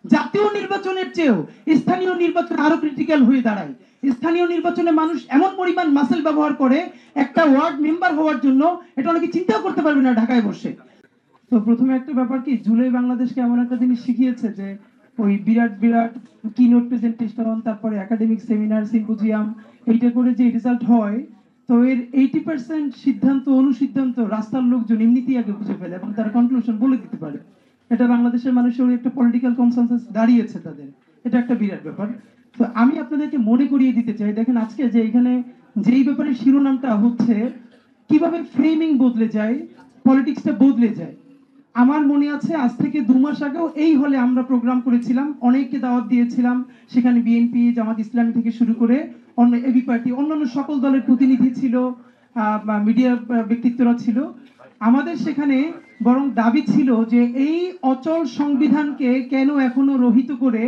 জাতীয় নির্বাচনের চেয়েও স্থানীয় নির্বাচন আরো ক্রিটিক্যাল হয়ে দাঁড়ায়। স্থানীয় নির্বাচনে মানুষ এমন পরিমাণ মাসেল ব্যবহার করে একটা ওয়ার্ড মেম্বার হওয়ার জন্য, এটা অনেকে চিন্তাও করতে পারবে না ঢাকায় বসে। তো প্রথমে একটা ব্যাপার কি, জুলাই বাংলাদেশকে এমন একটা জিনিস শিখিয়েছে যে ওই বিরাট বিরাট কিনোট প্রেজেন্টেশন, তারপরে একাডেমিক সেমিনার, সিম্পোজিয়াম, এইটা করে যে রেজাল্ট হয়, তো এর 80% সিদ্ধান্ত অনুসিদ্ধান্ত রাস্তার লোকজন এমনিতেই আগে বুঝে ফেলে এবং তার কনক্লুশন বলে দিতে পারে। এটা বাংলাদেশের মানুষের একটা পলিটিক্যাল কনসেনসাস দাঁড়িয়েছে তাদের, এটা একটা বিরাট ব্যাপার। তো আমি আপনাদেরকে মনে করিয়ে দিতে চাই, দেখেন আজকে যে এখানে যেই ব্যাপারে শিরোনামটা হচ্ছে কিভাবে ফ্রেমিং বদলে যায়, পলিটিক্সটা বদলে যায়। আমার মনে আছে আজ থেকে 2 মাস আগেও এই হলে আমরা প্রোগ্রাম করেছিলাম, অনেককে দাওয়াত দিয়েছিলাম, সেখানে বিএনপি, জামাত ইসলামী থেকে শুরু করে অন্য এবি পার্টি, অন্যান্য সকল দলের প্রতিনিধি ছিল, মিডিয়া ব্যক্তিত্বরা ছিল। আমাদের সেখানে বরং দাবি ছিল যে এই অচল সংবিধানকে কেন এখনো রহিত করে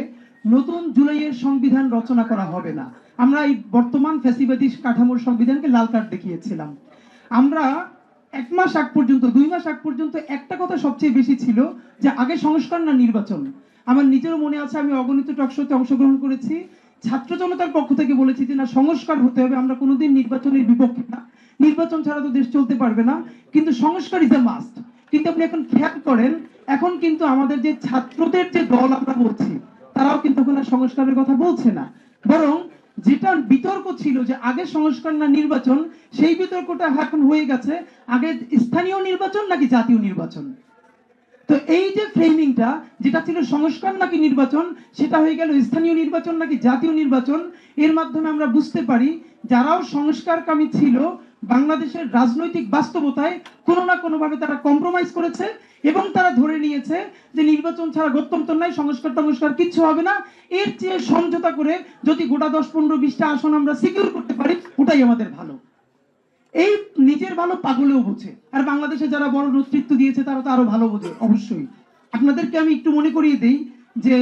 নতুন জুলাইয়ের সংবিধান রচনা করা হবে না। আমরা এই বর্তমান ফ্যাসিবাদী কাঠামোর সংবিধানকে লাল কার্ড দেখিয়েছিলাম। আমরা 1 মাস আগ পর্যন্ত, 2 মাস আগ পর্যন্ত একটা কথা সবচেয়ে বেশি ছিল যে আগে সংস্কার না নির্বাচন। আমার নিজেরও মনে আছে, আমি অগণিত টকশোতে অংশগ্রহণ করেছি, ছাত্র জনতার পক্ষ থেকে বলেছি যে না, সংস্কার হতে হবে, আমরা কোনোদিন নির্বাচনের বিপক্ষে না, নির্বাচন ছাড়া তো দেশ চলতে পারবে না, কিন্তু সংস্কার ইজ এ মাস্ট। কিন্তু আপনি এখন খেয়াল করেন, এখন কিন্তু আমাদের যে ছাত্রদের যে দল আমরা বলছি, তারাও কিন্তু এখন আর সংস্কারের কথা বলছে না, বরং যেটা বিতর্ক ছিল যে আগে সংস্কার না নির্বাচন, সেই বিতর্কটা এখন হয়ে গেছে আগে স্থানীয় নির্বাচন নাকি জাতীয় নির্বাচন। তো এই যে ফ্রেমিংটা, যেটা ছিল সংস্কার নাকি নির্বাচন, সেটা হয়ে গেল স্থানীয় নির্বাচন নাকি জাতীয় নির্বাচন। এর মাধ্যমে আমরা বুঝতে পারি যারাও সংস্কারকামী ছিল বাংলাদেশের রাজনৈতিক বাস্তবতায় কোনো না কোনোভাবে তারা কম্প্রোমাইজ করেছে এবং তারা ধরে নিয়েছে যে নির্বাচন ছাড়া গত্যন্তর নাই, সংস্কার কিচ্ছু হবে না, এর চেয়ে সমঝোতা করে যদি গোটা 10, 15, 20টা আসন আমরা সিকিউর করতে পারি, ওটাই আমাদের ভালো। এই নিজের ভালো পাগলেও বোঝে, আর বাংলাদেশে যারা বড় নেতৃত্ব দিয়েছে তারা তো আরো ভালো বোঝে অবশ্যই। আপনাদেরকে আমি একটু মনে করিয়ে দিই যে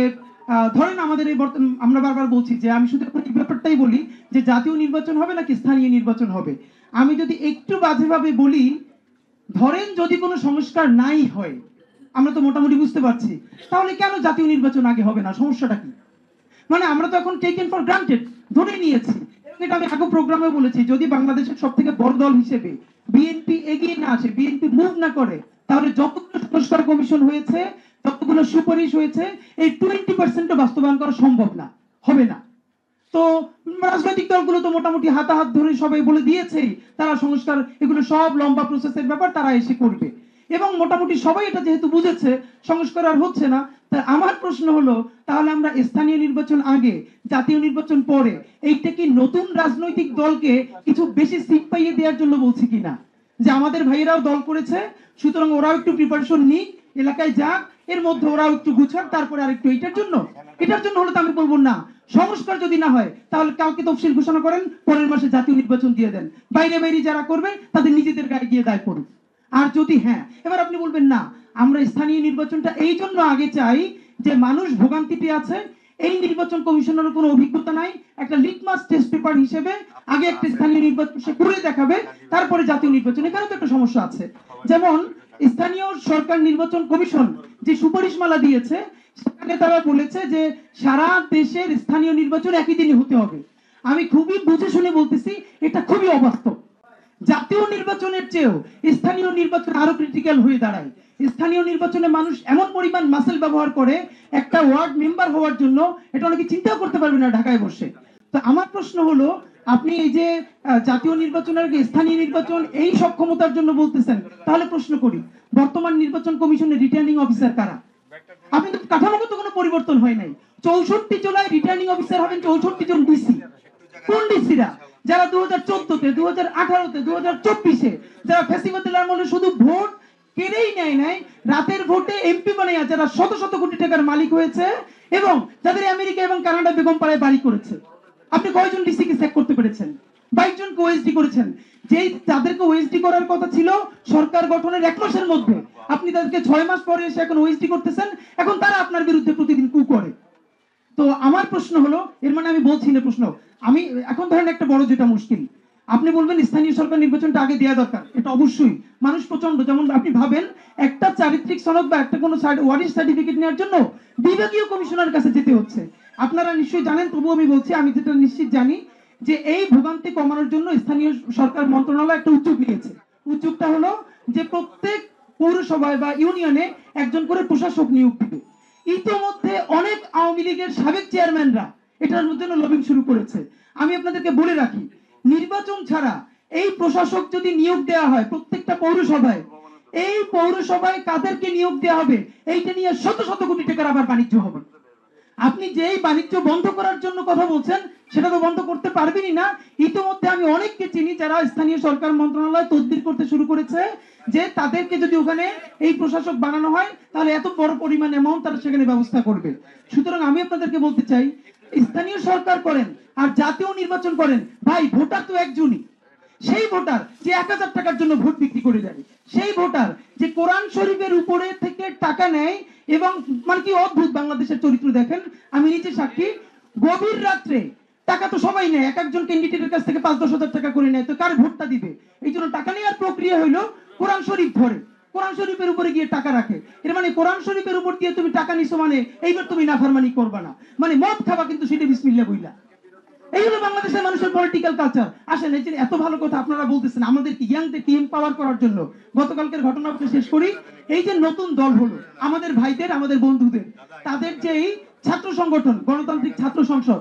ধরেন আমাদের এই আমরা বারবার বলছি যে, আমি শুধু এই ব্যাপারটাই বলি যে জাতীয় নির্বাচন হবে নাকি স্থানীয় নির্বাচন হবে। আমি যদি একটু বাজেভাবে বলি, ধরেন যদি কোনো সংস্কার নাই হয়, আমরা তো মোটামুটি বুঝতে পারছি, তাহলে কেন জাতীয় নির্বাচন আগে হবে না, সমস্যাটা কি? মানে আমরা তো এখন টেকেন ফর গ্রান্টেড, ধরে নিয়েছি। এটা আমি আগে প্রোগ্রামে বলেছি, যদি বাংলাদেশের সব থেকে বড় দল হিসেবে বিএনপি এগিয়ে না আসে, বিএনপি মুভ না করে, তাহলে যতগুলো সংস্কার কমিশন হয়েছে, যতগুলো সুপারিশ হয়েছে, এই 20% বাস্তবায়ন করা সম্ভব না, হবে না। তো রাজনৈতিক দলগুলো তো মোটামুটি হাতাহাত ধরে সবাই বলে দিয়েছেই তারা সংস্কার, এগুলো সব লম্বা প্রসেসের ব্যাপার, তারা এসে করবে, এবং মোটামুটি সবাই এটা যেহেতু বুঝেছে সংস্কার আর হচ্ছে না। তাই আমার প্রশ্ন হলো, তাহলে আমরা স্থানীয় নির্বাচন আগে, জাতীয় নির্বাচন পরে, এইটা কি নতুন রাজনৈতিক দলকে কিছু বেশি সিট পাইয়ে দেওয়ার জন্য বলছি কিনা, যে আমাদের ভাইয়েরাও দল করেছে, সুতরাং ওরাও একটু প্রিপারেশন নিক, এলাকায় যাক, এর মধ্যে ওরাও একটু গুছাক, তারপরে আরেকটু এটার জন্য হলে তো আমি বলবো না। সংস্কার যদি না হয় তাহলে কাউকে তফসিল ঘোষণা করেন, পরের মাসে জাতীয় নির্বাচন দিয়ে দেন, বাইরে বাইরে যারা করবে তাদের নিজেদের গায়ে গিয়ে দায় পড়ুক। আর যদি হ্যাঁ, এবার আপনি বলবেন না, আমরা স্থানীয় নির্বাচনটা এই জন্য আগে চাই যে মানুষ ভোগান্তিতে আছে, এই নির্বাচন কমিশনের কোনো অভিজ্ঞতা নাই, একটা লিটমাস টেস্ট পেপার হিসেবে আগে একটা স্থানীয় নির্বাচন সে করে দেখাবে, তারপরে জাতীয় নির্বাচন। এখানে তো একটা সমস্যা আছে, যেমন স্থানীয় সরকার নির্বাচন কমিশন যে সুপারিশমালা দিয়েছে, সেখানে তারা বলেছে যে সারা দেশের স্থানীয় নির্বাচন একই দিনে হতে হবে। আমি খুবই বুঝে শুনে বলতেছি, এটা খুবই অবাস্তব। জাতীয় নির্বাচনের চেয়েও স্থানীয় নির্বাচন আরো ক্রিটিক্যাল হয়ে দাঁড়ায়। স্থানীয় নির্বাচনে মানুষ এমন পরিমাণ মাসেল ব্যবহার করে একটা ওয়ার্ড মেম্বার হওয়ার জন্য, এটা অনেকে চিন্তাও করতে পারবে না ঢাকায় বসে। তো আমার প্রশ্ন হলো, আপনি এই যে জাতীয় নির্বাচনের স্থানীয় নির্বাচন এই সক্ষমতার জন্য বলতেছেন, তাহলে প্রশ্ন করি, বর্তমান নির্বাচন কমিশনের রিটার্নিং অফিসার কারা? আপনি তো কাঠামোগত কোনো পরিবর্তন হয় নাই। 64 জেলায় রিটার্নিং অফিসার হবেন 64 জন ডিসি। কোন ডিসিরা? যারা 2014-তে, 2018-তে, 2024-এ যারা ফ্যাসিবাদের আমলে শুধু ভোট কেড়েই নেয় নাই, রাতের ভোটে এমপি বানাইয়া যারা শত শত কোটি টাকার মালিক হয়েছে, এবং যাদের আমেরিকা এবং কানাডা বেগম পাড়ায় বাড়ি করেছে। আপনি কয়জন ডিসি কে চেক করতে পেরেছেন? 22 জনকে ওএসডি করেছেন। যেই তাদেরকে ওএসডি করার কথা ছিল সরকার গঠনের 1 মাসের মধ্যে, আপনি তাদেরকে 6 মাস পরে এসে এখন ওএসডি করতেছেন, এখন তারা আপনার বিরুদ্ধে প্রতিদিন কু করে। তো আমার প্রশ্ন হলো, এর মানে আমি বলছি না প্রশ্ন, আমি এখন ধরেন একটা বড় যেটা মুশকিল, আপনি বলবেন স্থানীয় সরকার নির্বাচনটা আগে দেওয়া দরকার, এটা অবশ্যই। মানুষ প্রচন্ড, যেমন আপনি ভাবেন একটা চারিত্রিক সনদ বা একটা কোনো ওয়ারিশ সার্টিফিকেট নেওয়ার জন্য বিভাগীয় কমিশনার কাছে যেতে হচ্ছে। আপনারা নিশ্চয়ই জানেন, তবুও আমি বলছি, আমি যেটা নিশ্চিত জানি যে এই ভোগান্তি কমানোর জন্য স্থানীয় সরকার মন্ত্রণালয় একটা উদ্যোগ নিয়েছে। উদ্যোগটা হলো যে প্রত্যেক পৌরসভায় বা ইউনিয়নে একজন করে প্রশাসক নিয়োগ দিবে। ইতোমধ্যে অনেক আওয়ামী লীগের সাবেক চেয়ারম্যানরা এটার জন্য লবিং শুরু করেছে। আমি আপনাদেরকে বলে রাখি, নির্বাচন ছাড়া এই প্রশাসক যদি নিয়োগ দেওয়া হয় প্রত্যেকটা পৌরসভায়, এই পৌরসভায় কাদেরকে নিয়োগ দেওয়া হবে এইটা নিয়ে শত শত কোটি টাকার আবার বাণিজ্য হবে। আপনি যেই বাণিজ্য বন্ধ করার জন্য কথা বলছেন সেটা তো বন্ধ করতে পারবেনই না। ইতিমধ্যে আমি অনেককে চিনি যারা স্থানীয় সরকার মন্ত্রণালয় তদবির করতে শুরু করেছে যে তাদেরকে যদি ওখানে এই প্রশাসক বানানো হয় তাহলে এত বড় পরিমাণ অ্যামাউন্ট তারা সেখানে ব্যবস্থা করবে। সুতরাং আমি আপনাদেরকে বলতে চাই, স্থানীয় সরকার করেন আর জাতীয় নির্বাচন করেন, ভাই ভোটার তো একজনই। সেই ভোটার যে 1000 টাকার জন্য ভোট বিক্রি করে দেয়, সেই ভোটার যে কোরআন শরীফের উপরে থেকে টাকা নেয়, এবং মানে কি অদ্ভুত বাংলাদেশের চরিত্র দেখেন, আমি নিজে সাক্ষী। গভীর রাত্রে টাকা তো সবাই নেয়, এক একজন ক্যান্ডিডেটের কাছ থেকে 5-10 হাজার টাকা করে নেয়, তো কার ভোটটা দিবে? এই জন্য টাকা নেওয়ার প্রক্রিয়া হইলো কোরআন শরীফ ধরে কোরআন শরীফের উপরে গিয়ে টাকা রাখে। এর মানে কোরআন শরীফের উপর দিয়ে তুমি টাকা নিছো, মানে এইবার তুমি নাফরমানি করবা না, মানে মদ খাবা কিন্তু সেটা বিসমিল্লাহ বইলা। এই হলো বাংলাদেশের মানুষের পলিটিক্যাল কালচার। আসেন, এই যে এত ভালো কথা আপনারা বলতেছেন আমাদের কি ইয়াংদেরকে এম্পাওয়ার করার জন্য, গতকালকের ঘটনাকে শেষ করি। এই যে নতুন দল হলো আমাদের ভাইদের, আমাদের বন্ধুদের, তাদের যে এই ছাত্র সংগঠন গণতান্ত্রিক ছাত্র সংসদ,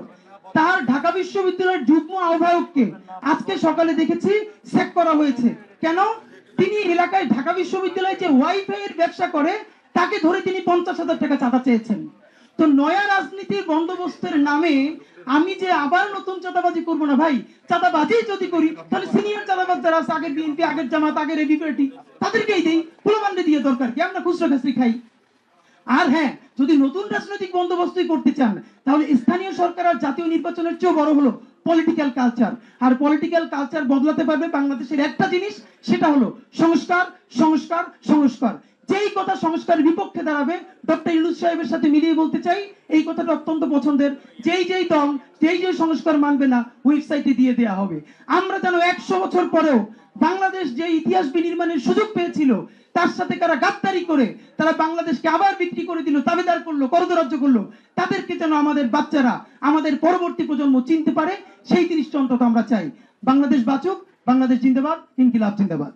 তার ঢাকা বিশ্ববিদ্যালয়ের যুগ্ম আহ্বায়ককে আজকে সকালে দেখেছি চেক করা হয়েছে। কেন? তিনি এলাকায় ঢাকা বিশ্ববিদ্যালয়ে যে ওয়াইফাই এর ব্যবসা করে তাকে ধরে তিনি 50,000 টাকা চাঁদা চেয়েছেন। তো নয়া রাজনীতির বন্দোবস্তের নামে আমি যে আবার নতুন চাঁদাবাজি করবো না ভাই। চাঁদাবাজি যদি করি তাহলে সিনিয়র চাঁদাবাজ যারা আছে, আগের বিএনপি, আগের জামাত, আগের এবি পার্টি, তাদেরকেই দেই, প্রমাণে দিয়ে দরকার কি, আমরা খুচরো খাসরি খাই। আর হ্যাঁ, যদি নতুন রাজনৈতিক বন্দোবস্তই করতে চান তাহলে স্থানীয় সরকার আর জাতীয় নির্বাচনের চেয়েও বড় হলো পলিটিক্যাল কালচার। আর পলিটিক্যাল কালচার বদলাতে পারবে বাংলাদেশের একটা জিনিস, সেটা হলো সংস্কার, সংস্কার, সংস্কার। যেই কথা সংস্কারের বিপক্ষে দাঁড়াবে, ডক্টর ইউনূস সাহেবের সাথে মিলিয়ে বলতে চাই, এই কথাটা অত্যন্ত পছন্দের। যেই যেই দল যেই যেই সংস্কার মানবে না ওয়েবসাইটে দিয়ে দেয়া হবে। আমরা যেন 100 বছর পরেও বাংলাদেশ যে ইতিহাস বিনির্মাণের সুযোগ পেয়েছিল তার সাথে কারা গাদ্দারি করে তারা বাংলাদেশকে আবার বিক্রি করে দিল, দাবিদার করলো, করদরাজ্য করলো, তাদেরকে যেন আমাদের বাচ্চারা, আমাদের পরবর্তী প্রজন্ম চিনতে পারে, সেই জিনিসটা অন্তত আমরা চাই। বাংলাদেশ বাঁচুক, বাংলাদেশ জিন্দাবাদ, ইনকিলাব জিন্দাবাদ।